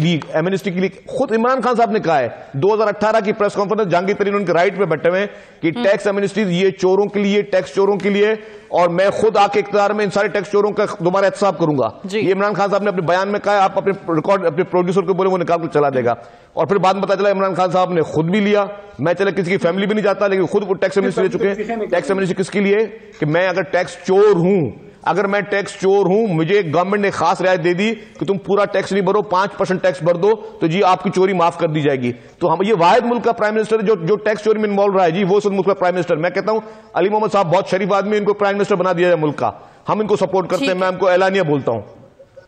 के लिए खुद इमरान खान साहब ने कहा है 2018 की प्रेस कॉन्फ्रेंस, जहांगीर तरीन उनके राइट पे बैठे हुए हैं कि टैक्स एमनेस्टी ये चोरों के लिए, टैक्स चोरों के लिए, और मैं खुद आके इख्तियार में इन सारे टैक्स चोरों का दोबारा एहतसाब करूंगा। ये इमरान खान साहब ने अपने बयान में कहा है। आप अपने रिकॉर्ड अपने प्रोड्यूसर को बोले, वो निकाल कर चला देगा। और फिर बाद में पता चला इमरान खान साहब ने खुद भी लिया। मैं चले किसी की फैमिली भी नहीं जाता, लेकिन खुद वो टैक्स एमनेस्टी ले चुके हैं। टैक्स एमनेस्टी किसके लिए? कि मैं अगर टैक्स चोर हूं, अगर मैं टैक्स चोर हूं, मुझे गवर्नमेंट ने खास रियायत दे दी कि तुम पूरा टैक्स नहीं भरो, 5% टैक्स भर दो, तो जी आपकी चोरी माफ कर दी जाएगी। तो हम ये वाहिद मुल्क का प्राइम मिनिस्टर जो टैक्स चोरी में इन्वॉल्व रहा है जी, वो उस मुल्क का प्राइम मिनिस्टर। मैं कहता हूं अली मोहम्मद साहब बहुत शरीफ आदमी, इनको प्राइम मिनिस्टर बना दिया जाए मुल्क का। हम इनको सपोर्ट करते हैं, मैं इनको एलानिया बोलता हूं।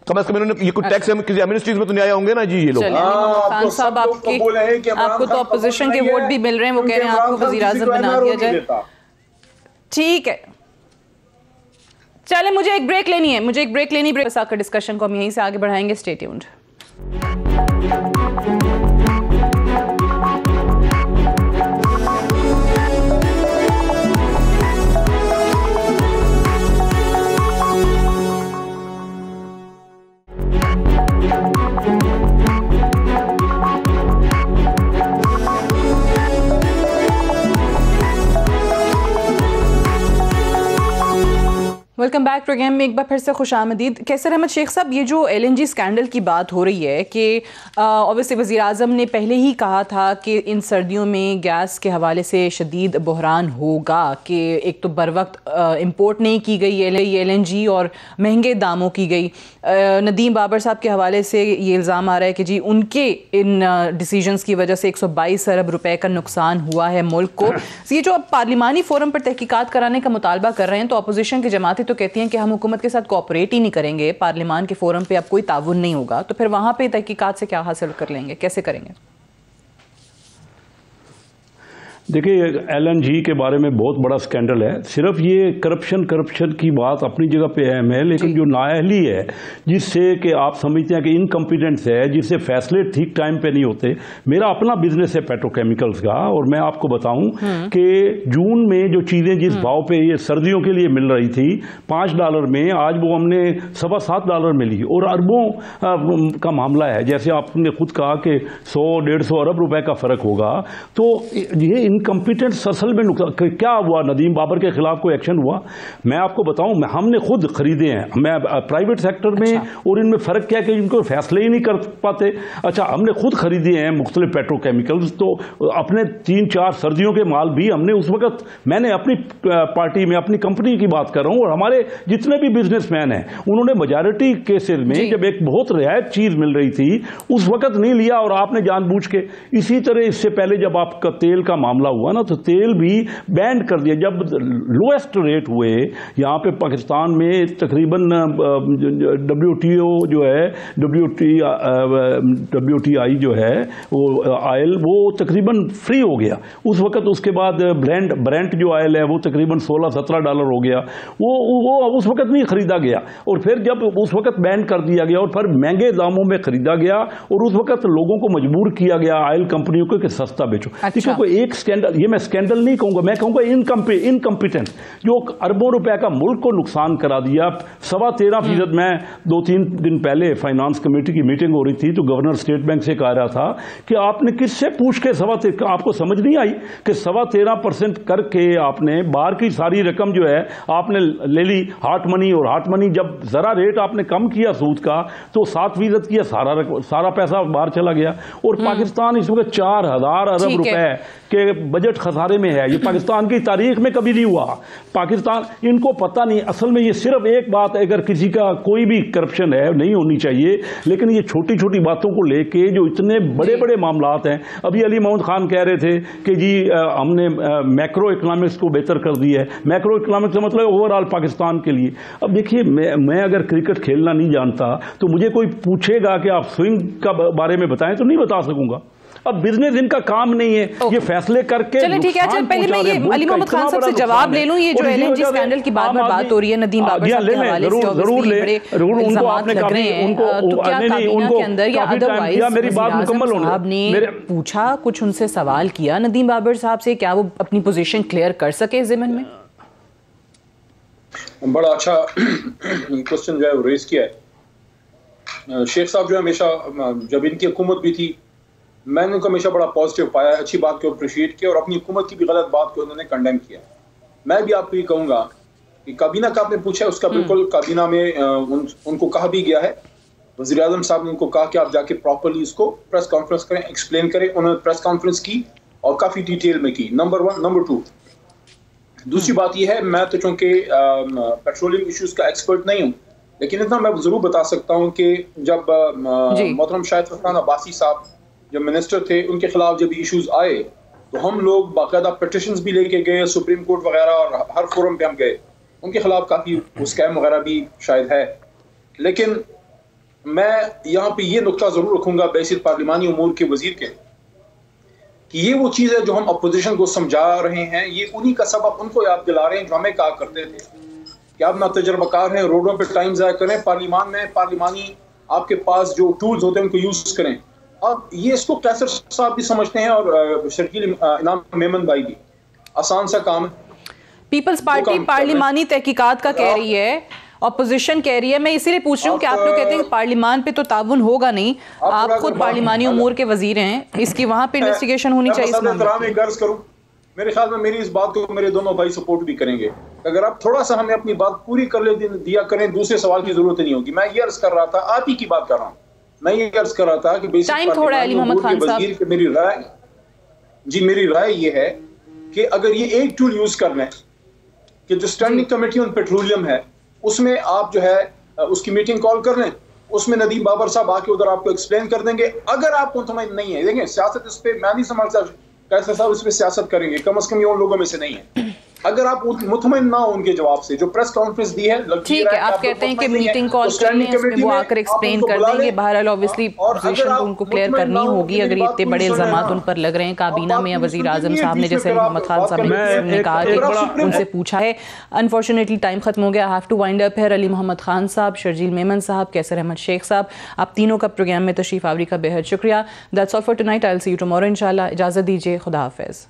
कम से कम इन्होंने ये कुछ टैक्स किसी एमनेस्टीज में तो नहीं आया होंगे ना जी ये लोग। खान साहब आपको तो अपोजिशन के वोट भी मिल रहे हैं, वो कह रहे हैं आपको वजीर आजम बना दिया जाए। ठीक है, चले मुझे एक ब्रेक लेनी है, ब्रेक आकर डिस्कशन को हम यहीं से आगे बढ़ाएंगे। Stay tuned. Welcome back program में एक बार फिर से खुशामदीद। कैसर अहमद शेख साहब, ये जो LNG स्कैंडल की बात हो रही है कि ऑब्वियसली वज़ीर आज़म ने पहले ही कहा था कि इन सर्दियों में गैस के हवाले से शदीद बहरान होगा, कि एक तो बर वक्त इम्पोर्ट नहीं की गई LNG और महंगे दामों की गई। नदीम बाबर साहब के हवाले से ये इल्ज़ाम आ रहा है कि जी उनके इन डिसीजंस की वजह से 122 अरब रुपए का नुकसान हुआ है मुल्क को। ये जो अब पार्लिमानी फोरम पर तहकीकात कराने का मुतालबा कर रहे हैं, तो अपोजिशन की जमातें तो कहती हैं कि हम हुकूमत के साथ कोऑपरेट ही नहीं करेंगे, पार्लिमान के फोरम पे अब कोई ताउन नहीं होगा, तो फिर वहां पे तहकीकात से क्या हासिल कर लेंगे, कैसे करेंगे? देखिए LNG के बारे में बहुत बड़ा स्कैंडल है। सिर्फ ये करप्शन की बात अपनी जगह पे अहम है, लेकिन जो नाअहली है जिससे कि आप समझते हैं कि इनकम्पिटेंस है, जिससे फैसले ठीक टाइम पे नहीं होते। मेरा अपना बिजनेस है पेट्रोकेमिकल्स का, और मैं आपको बताऊं कि जून में जो चीज़ें जिस भाव पे ये सर्दियों के लिए मिल रही थी $5 में, आज वो हमने $7.25 मिली, और अरबों का मामला है। जैसे आपने खुद कहा कि 100-150 अरब रुपए का फर्क होगा। तो ये इनकम्पिटेंस असल में क्या हुआ? नदीम बाबर के खिलाफ कोई एक्शन हुआ? मैं आपको बताऊं, हमने खुद खरीदे हैं, मैं प्राइवेट सेक्टर में। और इनमें फ़र्क क्या है कि इनको फैसले ही नहीं कर पाते। अच्छा, हमने खुद खरीदे हैं मुख्तलिफ पेट्रोकेमिकल्स, तो अपने 3-4 सर्दियों के माल भी हमने उस वक्त, मैंने अपनी पार्टी में अपनी कंपनी की बात कर रहा हूं, और हमारे जितने भी बिजनेसमैन हैं उन्होंने मेजॉरिटी केसेस में जब एक बहुत रियायत चीज़ मिल रही थी उस वक्त नहीं लिया, और आपने जानबूझ के। इसी तरह इससे पहले जब आपका तेल का मामला मामला हुआ ना, तो तेल भी बैंड कर दिया। जब लोएस्ट रेट हुए यहाँ पे पाकिस्तान में, तकरीबन WTO जो है, WTI जो है वो आयल, वो तकरीबन फ्री हो गया उस वक़्त। उसके बाद ब्रेंट जो आयल है वो तकरीबन $16-17 हो गया। वो उस वक़्त नहीं ख़रीदा गया, और फिर जब उस वक़्त बैन कर दिया गया और फिर महंगे दामों में ख़रीदा गया, और उस वक़्त लोगों को मजबूर किया गया ऑयल कंपनियों को कि सस्ता बेचो। अच्छा। कोई एक स्कैंडल, ये मैं स्कैंडल नहीं कहूँगा, मैं कहूँगा इनकम्पिटेंट, जो अरबों रुपए का मुल्क को नुकसान करा दिया। 13.25%। मैं 2-3 दिन पहले फाइनेंस कमेटी की मीटिंग हो रही थी, तो गवर्नर स्टेट बैंक से कह रहा था कि आपने किससे पूछ के आपको समझ नहीं आई कि 13.25% करके आपने बाहर की सारी रकम जो है आपने ले ली हार्ट मनी, और हार्ट मनी जब जरा रेट आपने कम किया सूद का तो 7% किया, सारा पैसा बाहर चला गया। और पाकिस्तान इस वक्त 4,000 अरब रुपए के बजट खसारे में है। ये पाकिस्तान की तारीख में कभी नहीं हुआ। पाकिस्तान, इनको पता नहीं, असल में ये सिर्फ एक बात है, अगर किसी का कोई भी करप्शन है नहीं होनी चाहिए, लेकिन ये छोटी छोटी बातों को लेके जो इतने बड़े बड़े मामलात हैं। अभी अली मोहम्मद खान कह रहे थे कि जी हमने मैक्रो इकोनॉमिक्स को बेहतर कर दिया है। मैक्रो इकोनॉमिक्स का मतलब ओवरऑल पाकिस्तान के लिए। अब देखिए, मैं अगर क्रिकेट खेलना नहीं जानता तो मुझे कोई पूछेगा कि आप स्विंग का बारे में बताएं तो नहीं बता सकूंगा। अब बिजनेस इनका काम नहीं है, ये फैसले करके। चलो ठीक है, अच्छा पहले मैं ये अली मोहम्मद खान साहब से जवाब ले लूं। ये जो LNG स्कैंडल की बात हो रही है, नदीम बाबर साहब के हवाले से जरूर उनको आपने काफी के अंदर या अदरवाइज मेरी बात मुकम्मल होने, आपने पूछा कुछ, उनसे सवाल किया नदीम बाबर साहब से, क्या वो अपनी पोजीशन क्लियर कर सके ज़िमन में? बड़ा अच्छा क्वेश्चन जो है रेज किया है। शेख साहब जो है हमेशा, जब इनकी हुकूमत भी थी, मैंने उनको हमेशा बड़ा पॉजिटिव पाया, अच्छी बात को अप्रिशिएट किया, और अपनी हुकूमत की भी गलत बात को उन्होंने कंडेम किया। मैं भी आपको ये कहूँगा कि काबीना का आपने पूछा है, उसका बिल्कुल काबीना में उनको कहा भी गया है। वज़ीर आज़म साहब ने उनको कहा कि आप जाके प्रॉपरली इसको प्रेस कॉन्फ्रेंस करें, एक्सप्लेन करें। उन्होंने प्रेस कॉन्फ्रेंस की और काफ़ी डिटेल में की, नंबर 1। नंबर 2, दूसरी बात यह है, मैं तो चूँकि पेट्रोलियम इशूज़ का एक्सपर्ट नहीं हूँ, लेकिन इतना मैं ज़रूर बता सकता हूँ कि जब मोहतरम शाहिद फरहान अब्बासी साहब जब मिनिस्टर थे, उनके खिलाफ जब इश्यूज आए तो हम लोग बाकायदा पिटिशंस भी लेके गए सुप्रीम कोर्ट वगैरह, और हर फोरम पे हम गए। उनके खिलाफ काफ़ी स्कैम वगैरह भी शायद है। लेकिन मैं यहाँ पे ये नुक्ता ज़रूर रखूँगा बैसित पार्लिमानी उमूर के वजीर के, कि ये वो चीज़ है जो हम अपोजिशन को समझा रहे हैं, ये उन्हीं का सबक उनको याद दिला रहे हैं जो हमें कहा करते थे कि आप ना तजर्बाकार हैं, रोडों पर टाइम ज़ाया करें, पार्लिमान में पार्लिमानी आपके पास जो टूल्स होते हैं उनको यूज़ करें। अब ये इसको कैसर साहब भी समझते हैं और शर्कील इनाम मेमन भाई भी, आसान सा काम है। पीपल्स पार्टी पार्लिमानी तहकीकात का कह रही है, ऑपोजिशन कह रही है। मैं इसीलिए पूछ रही हूँ कि आप लोग कहते हैं कि पार्लिमान पे तो ताउन होगा नहीं, आप खुद पार्लिमानी उमूर के वजीर हैं, इसकी वहां पे इन्वेस्टिगेशन होनी चाहिए। मेरे ख्याल में मेरी इस बात को मेरे दोनों भाई सपोर्ट भी करेंगे। अगर आप थोड़ा सा हमें अपनी बात पूरी कर ले दिया करें, दूसरे सवाल की जरूरत नहीं होगी। मैं ये अर्ज कर रहा था, आप ही की बात कर रहा हूँ, मैं ये अर्ज कर रहा था कि टाइम थोड़ा है अली मोहम्मद खान साहब, मेरी राय ये है कि अगर ये एक टूल यूज कर लें कि जो स्टैंडिंग कमेटी ऑन पेट्रोलियम है, उसमें आप जो है उसकी मीटिंग कॉल कर लें, उसमें नदीम बाबर साहब आके उधर आपको एक्सप्लेन कर देंगे। अगर आप मुतमईन नहीं है, देखें सियासत इस पे मैं नहीं समझता कैसे साहब इस पे सियासत करेंगे, कम से कम ये उन लोगों में से नहीं है। अगर आप मुतमईन ना हो उनके जवाब से, जो प्रेस कॉन्फ्रेंस दी है, ठीक है, आप कहते हैं कि मीटिंग कॉल करनी है, उसमें वो आकर एक्सप्लेन कर देंगे। बहरहाल ऑब्वियसली पोजीशन तो उनको क्लियर करनी होगी अगर इतने बड़े इल्जामात उन पर लग रहे हैं काबीना में या वजीर आजम साहब ने, जैसे मोहम्मद खान साहब ने कहा कि उनसे पूछा है। अनफॉर्चुनेटली टाइम खत्म हो गया, हैव टू वाइंड अप है। अली मोहम्मद खान साहब, शर्जील मेमन साहब, कैसर अहमद शेख साहब, आप तीनों का प्रोग्राम में तशरीफ आवरी का बेहद शुक्रिया। That's all for tonight, I will see you tomorrow इंशाल्लाह। इजाजत दीजिए, खुदा हाफिज।